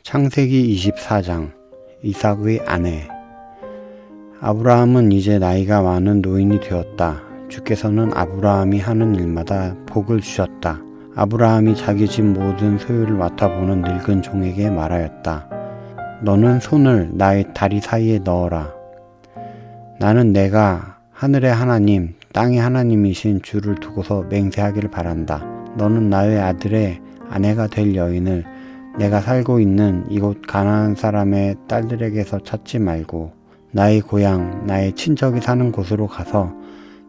창세기 24장 이삭의 아내. 아브라함은 이제 나이가 많은 노인이 되었다. 주께서는 아브라함이 하는 일마다 복을 주셨다. 아브라함이 자기 집 모든 소유를 맡아보는 늙은 종에게 말하였다. 너는 손을 나의 다리 사이에 넣어라. 나는 내가 하늘의 하나님, 땅의 하나님이신 주를 두고서 맹세하기를 바란다. 너는 나의 아들의 아내가 될 여인을 내가 살고 있는 이곳 가나안 사람의 딸들에게서 찾지 말고 나의 고향, 나의 친척이 사는 곳으로 가서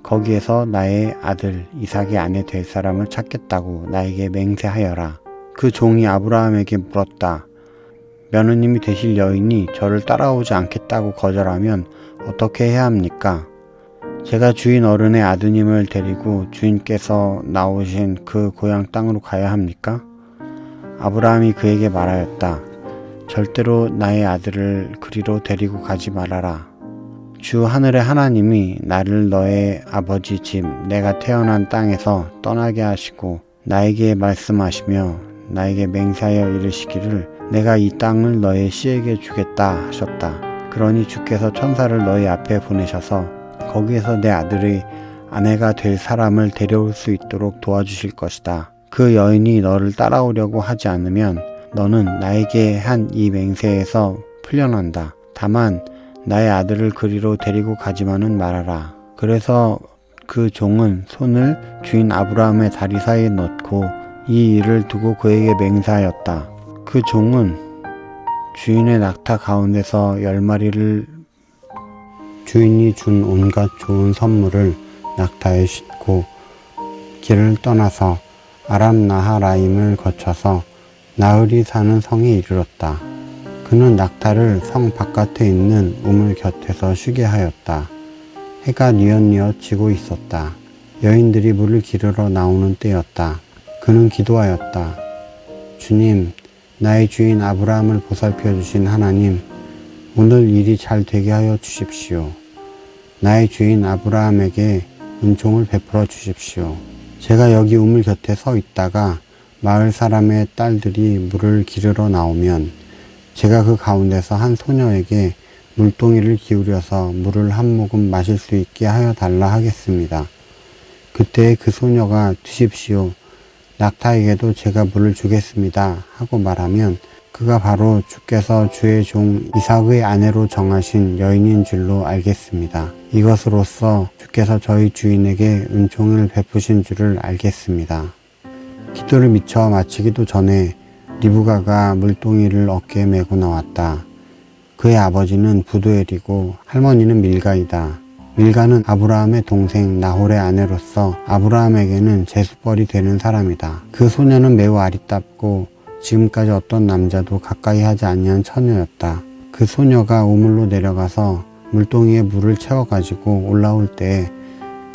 거기에서 나의 아들 이삭의 아내 될 사람을 찾겠다고 나에게 맹세하여라. 그 종이 아브라함에게 물었다. 며느님이 되실 여인이 저를 따라오지 않겠다고 거절하면 어떻게 해야 합니까? 제가 주인 어른의 아드님을 데리고 주인께서 나오신 그 고향 땅으로 가야 합니까? 아브라함이 그에게 말하였다. 절대로 나의 아들을 그리로 데리고 가지 말아라. 주 하늘의 하나님이 나를 너의 아버지 집 내가 태어난 땅에서 떠나게 하시고 나에게 말씀하시며 나에게 맹세하여 이르시기를 내가 이 땅을 너의 씨에게 주겠다 하셨다. 그러니 주께서 천사를 너희 앞에 보내셔서 거기에서 내 아들의 아내가 될 사람을 데려올 수 있도록 도와주실 것이다. 그 여인이 너를 따라오려고 하지 않으면 너는 나에게 한 이 맹세에서 풀려난다. 다만 나의 아들을 그리로 데리고 가지만은 말아라. 그래서 그 종은 손을 주인 아브라함의 다리 사이에 넣고 이 일을 두고 그에게 맹세하였다. 그 종은 주인의 낙타 가운데서 10마리를 주인이 준 온갖 좋은 선물을 낙타에 싣고 길을 떠나서 아람 나하라임을 거쳐서 나흘이 사는 성에 이르렀다. 그는 낙타를 성 바깥에 있는 우물 곁에서 쉬게 하였다. 해가 뉘엿뉘엿 지고 있었다. 여인들이 물을 기르러 나오는 때였다. 그는 기도하였다. 주님, 나의 주인 아브라함을 보살펴 주신 하나님, 오늘 일이 잘 되게 하여 주십시오. 나의 주인 아브라함에게 은총을 베풀어 주십시오. 제가 여기 우물 곁에 서 있다가 마을 사람의 딸들이 물을 기르러 나오면 제가 그 가운데서 한 소녀에게 물동이를 기울여서 물을 한 모금 마실 수 있게 하여 달라 하겠습니다. 그때 그 소녀가 드십시오. 낙타에게도 제가 물을 주겠습니다 하고 말하면 그가 바로 주께서 주의 종 이삭의 아내로 정하신 여인인 줄로 알겠습니다. 이것으로써 주께서 저희 주인에게 은총을 베푸신 줄을 알겠습니다. 기도를 미처 마치기도 전에 리브가가 물동이를 어깨에 메고 나왔다. 그의 아버지는 부두엘이고 할머니는 밀가이다. 밀가는 아브라함의 동생 나홀의 아내로서 아브라함에게는 제수벌이 되는 사람이다. 그 소녀는 매우 아리답고 지금까지 어떤 남자도 가까이 하지 아니한 처녀였다. 그 소녀가 우물로 내려가서 물동이에 물을 채워가지고 올라올 때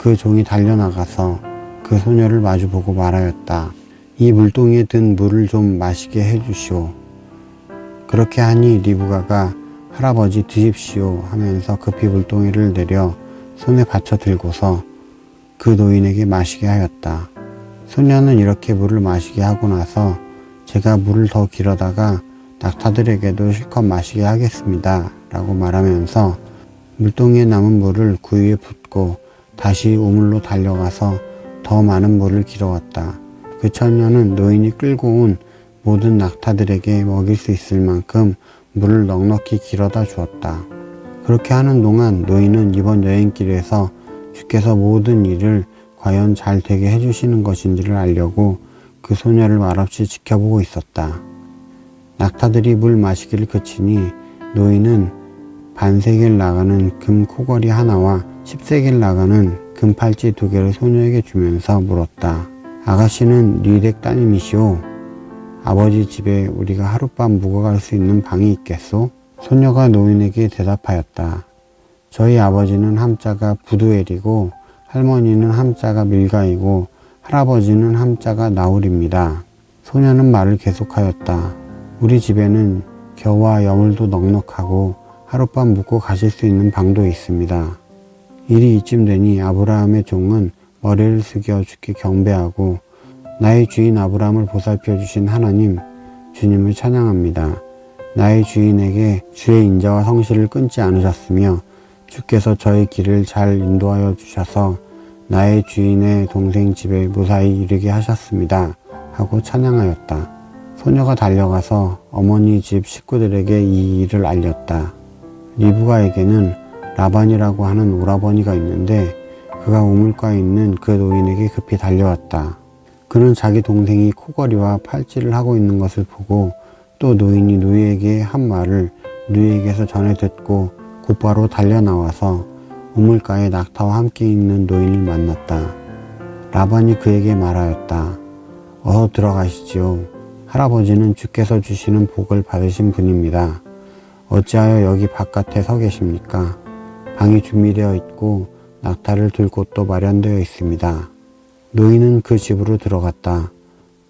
그 종이 달려나가서 그 소녀를 마주보고 말하였다. 이 물동이에 든 물을 좀 마시게 해주시오. 그렇게 하니 리브가가 할아버지 드십시오 하면서 급히 물동이를 내려 손에 받쳐 들고서 그 노인에게 마시게 하였다. 소녀는 이렇게 물을 마시게 하고 나서 제가 물을 더 길어다가 낙타들에게도 실컷 마시게 하겠습니다 라고 말하면서 물동이에 남은 물을 구유에 붓고 다시 우물로 달려가서 더 많은 물을 길어왔다. 그 처녀는 노인이 끌고 온 모든 낙타들에게 먹일 수 있을 만큼 물을 넉넉히 길어다 주었다. 그렇게 하는 동안 노인은 이번 여행길에서 주께서 모든 일을 과연 잘 되게 해주시는 것인지를 알려고 그 소녀를 말없이 지켜보고 있었다. 낙타들이 물 마시기를 그치니 노인은 반세겔 나가는 금 코걸이 하나와 10세겔 나가는 금 팔찌 2개를 소녀에게 주면서 물었다. 아가씨는 리덱 따님이시오. 아버지 집에 우리가 하룻밤 묵어갈 수 있는 방이 있겠소? 소녀가 노인에게 대답하였다. 저희 아버지는 함자가 부두엘이고 할머니는 함자가 밀가이고 할아버지는 함자가 나홀입니다. 소녀는 말을 계속하였다. 우리 집에는 겨와 여물도 넉넉하고 하룻밤 묵고 가실 수 있는 방도 있습니다. 일이 이쯤 되니 아브라함의 종은 머리를 숙여 주께 경배하고 나의 주인 아브라함을 보살펴 주신 하나님, 주님을 찬양합니다. 나의 주인에게 주의 인자와 성실을 끊지 않으셨으며 주께서 저의 길을 잘 인도하여 주셔서 나의 주인의 동생 집에 무사히 이르게 하셨습니다. 하고 찬양하였다. 소녀가 달려가서 어머니 집 식구들에게 이 일을 알렸다. 리브가에게는 라반이라고 하는 오라버니가 있는데 그가 우물가에 있는 그 노인에게 급히 달려왔다. 그는 자기 동생이 코걸이와 팔찌를 하고 있는 것을 보고 또 노인이 누이에게 한 말을 누이에게서 전해 듣고 곧바로 달려나와서 우물가에 낙타와 함께 있는 노인을 만났다. 라반이 그에게 말하였다. 어서 들어가시지요. 할아버지는 주께서 주시는 복을 받으신 분입니다. 어찌하여 여기 바깥에 서 계십니까? 방이 준비되어 있고 낙타를 둘 곳도 마련되어 있습니다. 노인은 그 집으로 들어갔다.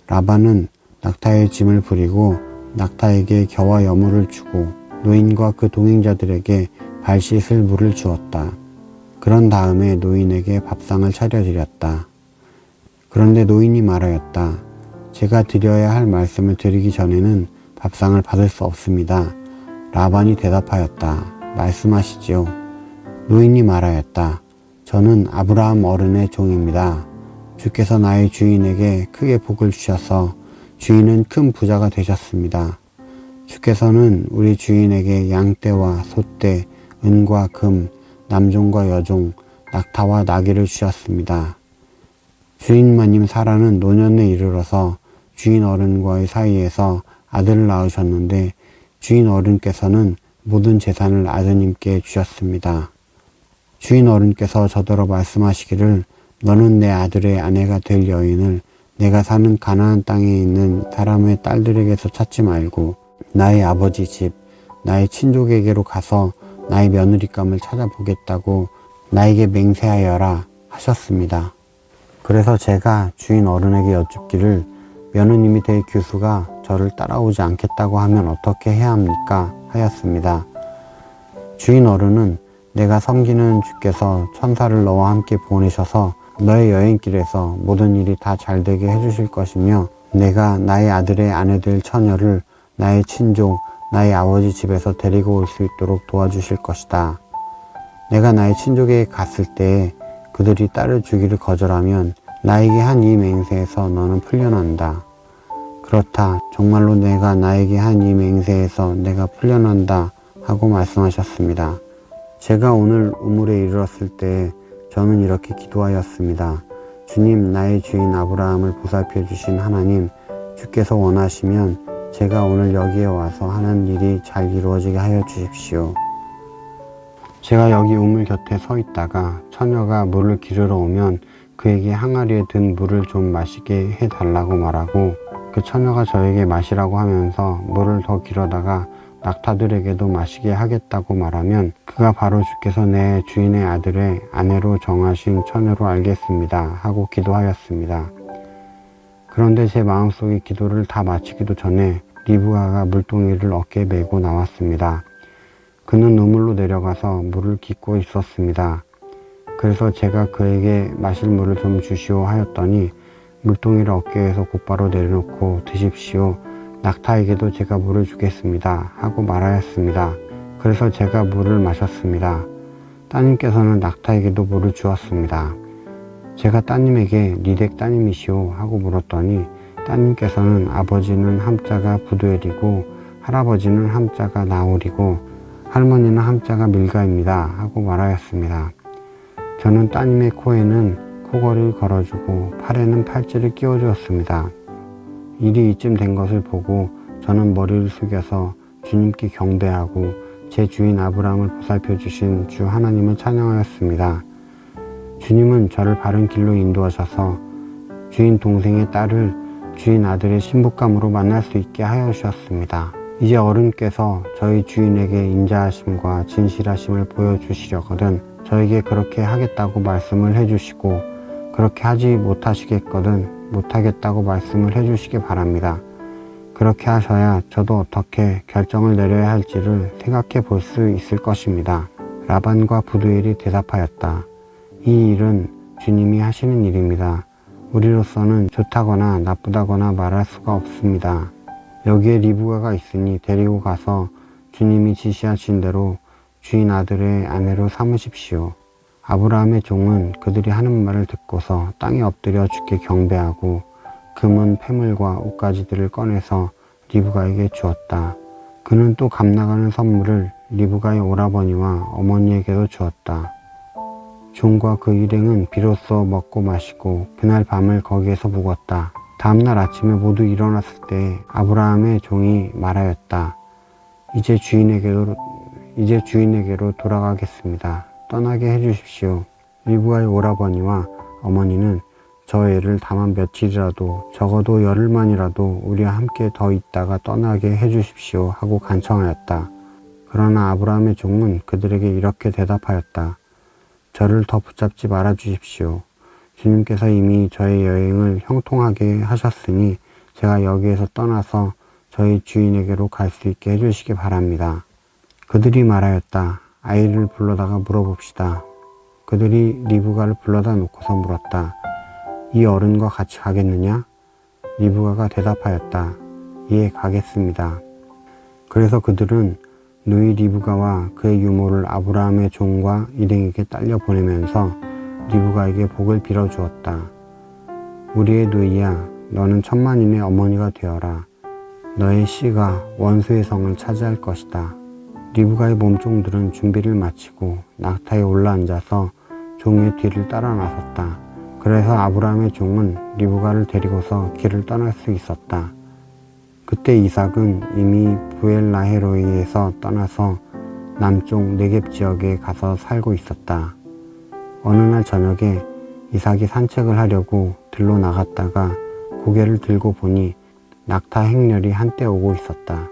라반은 낙타의 짐을 부리고 낙타에게 겨와 여물을 주고 노인과 그 동행자들에게 발 씻을 물을 주었다. 그런 다음에 노인에게 밥상을 차려드렸다. 그런데 노인이 말하였다. 제가 드려야 할 말씀을 드리기 전에는 밥상을 받을 수 없습니다. 라반이 대답하였다. 말씀하시지요. 노인이 말하였다. 저는 아브라함 어른의 종입니다. 주께서 나의 주인에게 크게 복을 주셔서 주인은 큰 부자가 되셨습니다. 주께서는 우리 주인에게 양떼와 소떼, 은과 금, 남종과 여종, 낙타와 나귀를 주셨습니다. 주인 마님 사라는 노년에 이르러서 주인 어른과의 사이에서 아들을 낳으셨는데 주인 어른께서는 모든 재산을 아드님께 주셨습니다. 주인 어른께서 저더러 말씀하시기를 너는 내 아들의 아내가 될 여인을 내가 사는 가나안 땅에 있는 사람의 딸들에게서 찾지 말고 나의 아버지 집, 나의 친족에게로 가서 나의 며느리감을 찾아보겠다고 나에게 맹세하여라 하셨습니다. 그래서 제가 주인 어른에게 여쭙기를 며느님이 될 교수가 저를 따라오지 않겠다고 하면 어떻게 해야 합니까? 하였습니다. 주인 어른은 내가 섬기는 주께서 천사를 너와 함께 보내셔서 너의 여행길에서 모든 일이 다 잘되게 해주실 것이며 내가 나의 아들의 아내 될 처녀를 나의 친족, 나의 아버지 집에서 데리고 올 수 있도록 도와주실 것이다. 내가 나의 친족에게 갔을 때에 그들이 딸을 주기를 거절하면 나에게 한 이 맹세에서 너는 풀려난다. 그렇다. 정말로 내가 나에게 한 이 맹세에서 내가 풀려난다 하고 말씀하셨습니다. 제가 오늘 우물에 이르렀을 때 저는 이렇게 기도하였습니다. 주님, 나의 주인 아브라함을 보살펴 주신 하나님, 주께서 원하시면 제가 오늘 여기에 와서 하는 일이 잘 이루어지게 하여 주십시오. 제가 여기 우물 곁에 서 있다가 처녀가 물을 기르러 오면 그에게 항아리에 든 물을 좀 마시게 해달라고 말하고 그 처녀가 저에게 마시라고 하면서 물을 더 길어다가 낙타들에게도 마시게 하겠다고 말하면 그가 바로 주께서 내 주인의 아들의 아내로 정하신 처녀로 알겠습니다 하고 기도하였습니다. 그런데 제 마음속의 기도를 다 마치기도 전에 리브가가 물동이를 어깨에 메고 나왔습니다. 그는 우물로 내려가서 물을 깃고 있었습니다. 그래서 제가 그에게 마실 물을 좀 주시오 하였더니 물동이를 어깨에서 곧바로 내려놓고 드십시오. 낙타에게도 제가 물을 주겠습니다 하고 말하였습니다. 그래서 제가 물을 마셨습니다. 따님께서는 낙타에게도 물을 주었습니다. 제가 따님에게 니댁 따님이시오 하고 물었더니 따님께서는 아버지는 함자가 부두엘이고 할아버지는 함자가 나홀이고 할머니는 함자가 밀가입니다 하고 말하였습니다. 저는 따님의 코에는 코걸이를 걸어주고 팔에는 팔찌를 끼워주었습니다. 일이 이쯤 된 것을 보고 저는 머리를 숙여서 주님께 경배하고 제 주인 아브라함을 보살펴 주신 주 하나님을 찬양하였습니다. 주님은 저를 바른 길로 인도하셔서 주인 동생의 딸을 주인 아들의 신부감으로 만날 수 있게 하여 주셨습니다. 이제 어른께서 저희 주인에게 인자하심과 진실하심을 보여주시려거든 저에게 그렇게 하겠다고 말씀을 해주시고 그렇게 하지 못하시겠거든 못하겠다고 말씀을 해주시기 바랍니다. 그렇게 하셔야 저도 어떻게 결정을 내려야 할지를 생각해 볼 수 있을 것입니다. 라반과 부두엘이 대답하였다. 이 일은 주님이 하시는 일입니다. 우리로서는 좋다거나 나쁘다거나 말할 수가 없습니다. 여기에 리브가가 있으니 데리고 가서 주님이 지시하신 대로 주인 아들의 아내로 삼으십시오. 아브라함의 종은 그들이 하는 말을 듣고서 땅에 엎드려 주께 경배하고 금은 패물과 옷가지들을 꺼내서 리브가에게 주었다. 그는 또 값나가는 선물을 리브가의 오라버니와 어머니에게도 주었다. 종과 그 일행은 비로소 먹고 마시고 그날 밤을 거기에서 묵었다. 다음날 아침에 모두 일어났을 때 아브라함의 종이 말하였다. 이제 주인에게로 돌아가겠습니다. 떠나게 해주십시오. 리브가의 오라버니와 어머니는 저 애를 다만 며칠이라도 적어도 열흘만이라도 우리와 함께 더 있다가 떠나게 해주십시오 하고 간청하였다. 그러나 아브라함의 종은 그들에게 이렇게 대답하였다. 저를 더 붙잡지 말아 주십시오. 주님께서 이미 저의 여행을 형통하게 하셨으니 제가 여기에서 떠나서 저희 주인에게로 갈 수 있게 해주시기 바랍니다. 그들이 말하였다. 아이를 불러다가 물어봅시다. 그들이 리브가를 불러다 놓고서 물었다. 이 어른과 같이 가겠느냐? 리브가가 대답하였다. 예, 가겠습니다. 그래서 그들은 누이 리브가와 그의 유모를 아브라함의 종과 일행에게 딸려 보내면서 리브가에게 복을 빌어주었다. 우리의 누이야, 너는 천만인의 어머니가 되어라. 너의 씨가 원수의 성을 차지할 것이다. 리브가의 몸종들은 준비를 마치고 낙타에 올라앉아서 종의 뒤를 따라 나섰다. 그래서 아브라함의 종은 리브가를 데리고서 길을 떠날 수 있었다. 그때 이삭은 이미 부엘라헤로이에서 떠나서 남쪽 네겝 지역에 가서 살고 있었다. 어느 날 저녁에 이삭이 산책을 하려고 들로 나갔다가 고개를 들고 보니 낙타 행렬이 한때 오고 있었다.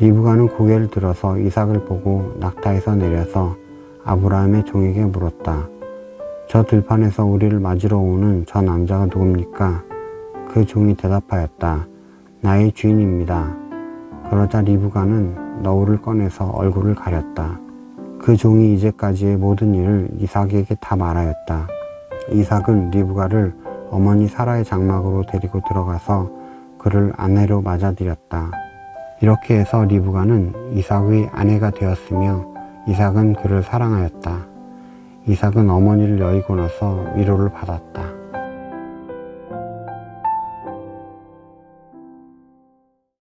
리브가는 고개를 들어서 이삭을 보고 낙타에서 내려서 아브라함의 종에게 물었다. 저 들판에서 우리를 맞으러 오는 저 남자가 누굽니까? 그 종이 대답하였다. 나의 주인입니다. 그러자 리브가는 너울을 꺼내서 얼굴을 가렸다. 그 종이 이제까지의 모든 일을 이삭에게 다 말하였다. 이삭은 리브가를 어머니 사라의 장막으로 데리고 들어가서 그를 아내로 맞아들였다. 이렇게 해서 리브가는 이삭의 아내가 되었으며 이삭은 그를 사랑하였다. 이삭은 어머니를 여의고 나서 위로를 받았다.